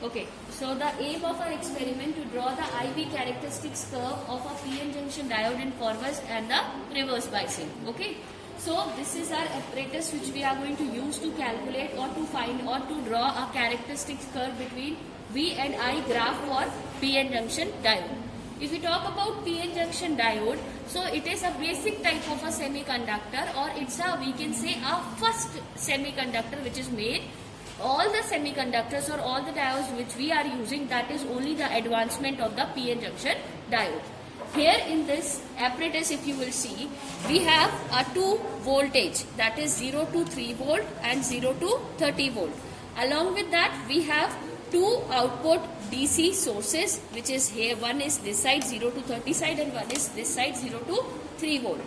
Okay, so the aim of our experiment to draw the IV characteristics curve of a PN junction diode in forward and the reverse biasing. Okay, so this is our apparatus which we are going to use to calculate or to find or to draw a characteristics curve between V and I graph for PN junction diode. If we talk about PN junction diode, so it is a basic type of a semiconductor, or it's a, we can say, a first semiconductor which is made. All the semiconductors or all the diodes which we are using, that is only the advancement of the PN junction diode. Here in this apparatus, if you will see, we have a 2 voltage, that is 0 to 3 volt and 0 to 30 volt. Along with that, we have 2 output DC sources, which is here, one is this side 0 to 30 side and one is this side 0 to 3 volt.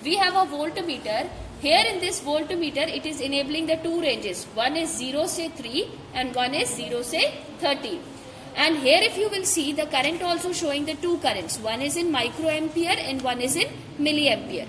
We have a voltmeter. Here in this voltmeter, it is enabling the 2 ranges. One is 0 say 3 and one is 0 say 30. And here if you will see, the current also showing the 2 currents. One is in microampere and one is in milliampere.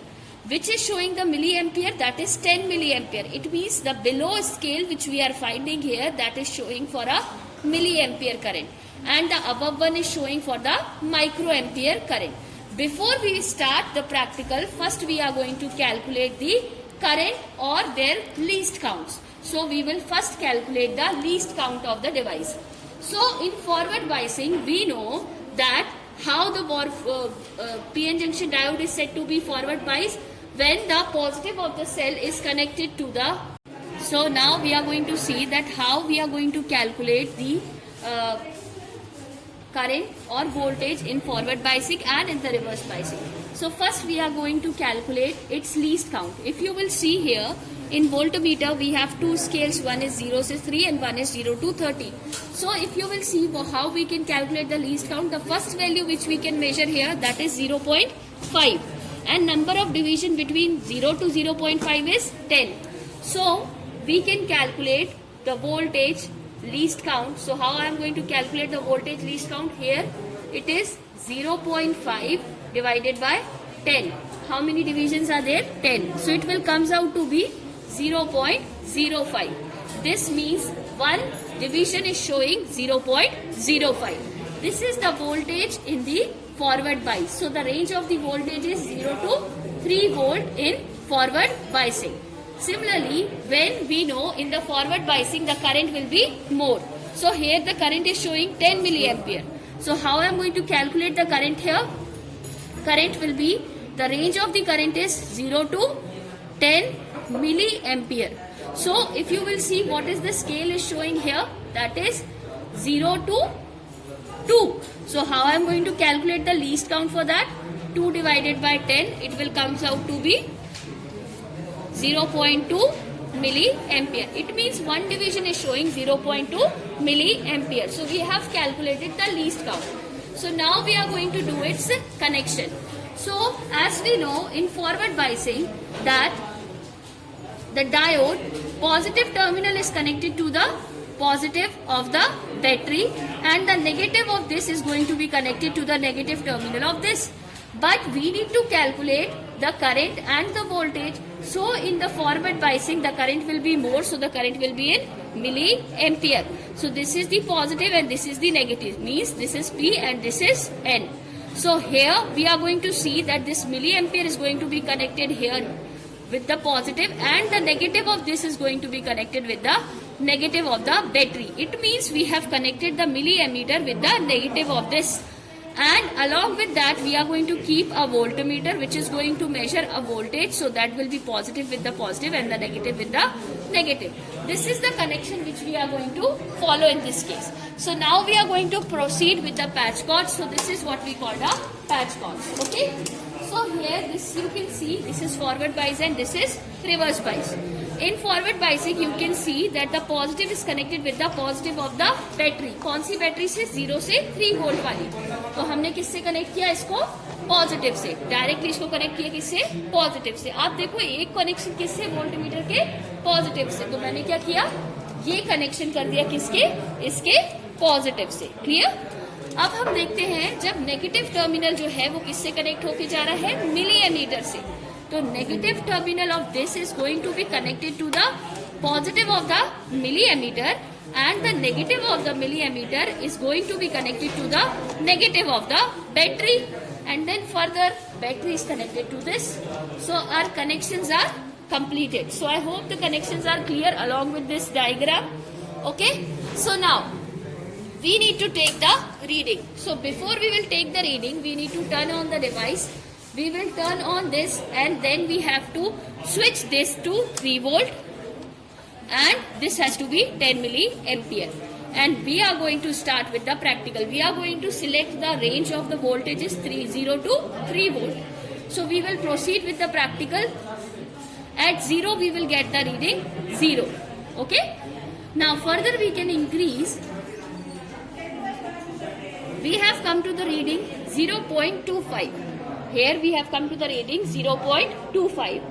Which is showing the milliampere, that is 10 milliampere. It means the below scale which we are finding here, that is showing for a milliampere current. And the above one is showing for the microampere current. Before we start the practical, first we are going to calculate the current or their least counts. So we will first calculate the least count of the device. So in forward biasing, we know that how the PN junction diode is said to be forward biased when the positive of the cell is connected to the. So now we are going to see that how we are going to calculate the current or voltage in forward biasing and in the reverse biasing. So first we are going to calculate its least count. If you will see here, in voltmeter we have 2 scales, one is 0 to 3 and one is 0 to 30. So if you will see how we can calculate the least count, the first value which we can measure here, that is 0.5, and number of division between 0 to 0.5 is 10. So we can calculate the voltage least count. So how I am going to calculate the voltage least count? Here it is 0.5 divided by 10. How many divisions are there? 10. So it will comes out to be 0.05. This means one division is showing 0.05. This is the voltage in the forward bias. So the range of the voltage is 0 to 3 volt in forward biasing. Similarly, when we know in the forward biasing, the current will be more. So here the current is showing 10 milliampere. So how I am going to calculate the current here? Current will be, the range of the current is 0 to 10 milliampere. So if you will see what is the scale is showing here, that is 0 to 2. So how I am going to calculate the least count for that? 2 divided by 10, it will comes out to be 0.2 milliampere. It means one division is showing 0.2 milliampere. So we have calculated the least count. So now we are going to do its connection. So as we know in forward biasing that the diode positive terminal is connected to the positive of the battery and the negative of this is going to be connected to the negative terminal of this. But we need to calculate the current and the voltage. So in the forward biasing, the current will be more. So the current will be in milliampere. So this is the positive and this is the negative. Means this is P and this is N. So here we are going to see that this milliampere is going to be connected here with the positive and the negative of this is going to be connected with the negative of the battery. It means we have connected the milliammeter with the negative of this. And along with that, we are going to keep a voltmeter which is going to measure a voltage. So that will be positive with the positive and the negative with the negative. This is the connection which we are going to follow in this case. So now we are going to proceed with the patch cords. So this is what we call the patch cords. Okay. So here this you can see, this is forward bias and this is reverse bias. In forward biasing you can see that the positive is connected with the positive of the battery. कौन सी battery से? 0 से 3 volt वाली. तो हमने किससे connect किया इसको? Positive से. डायरेक्टली इसको कनेक्ट किया किससे? पॉजिटिव से. आप देखो एक कनेक्शन किससे? वोल्टमीटर के पॉजिटिव से. तो मैंने क्या किया? ये कनेक्शन कर दिया किसके? इसके पॉजिटिव से. क्लियर? अब हम देखते हैं जब नेगेटिव टर्मिनल जो है वो किससे कनेक्ट होके जा रहा है? मिलीएमीटर से. तो negative terminal of this is going to be connected to the positive of the milliammeter and the negative of the milliammeter is going to be connected to the negative of the battery, and then further battery is connected to this. So our connections are completed. So I hope the connections are clear along with this diagram. Okay, so now we need to take the reading. So before we will take the reading, we need to turn on the device. We will turn on this, and then we have to switch this to 3 volt, and this has to be 10 milliampere. And we are going to start with the practical. We are going to select the range of the voltages 0 to 3 volt. So we will proceed with the practical. At 0 we will get the reading 0. Okay. Now further we can increase. We have come to the reading 0.25. Here we have come to the reading 0.25.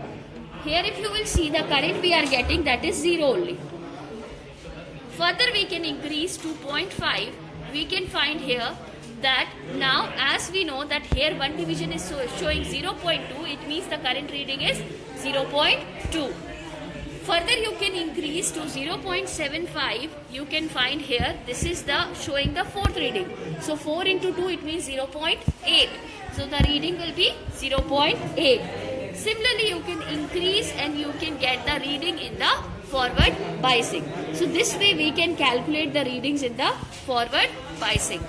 Here if you will see the current we are getting, that is 0 only. Further we can increase to 0.5. We can find here that now as we know that here one division is showing 0.2, it means the current reading is 0.2. Further you can increase to 0.75. You can find here, this is the showing the fourth reading. So 4 into 2, it means 0.8. So the reading will be 0.8. Similarly, you can increase and you can get the reading in the forward biasing. So this way we can calculate the readings in the forward biasing.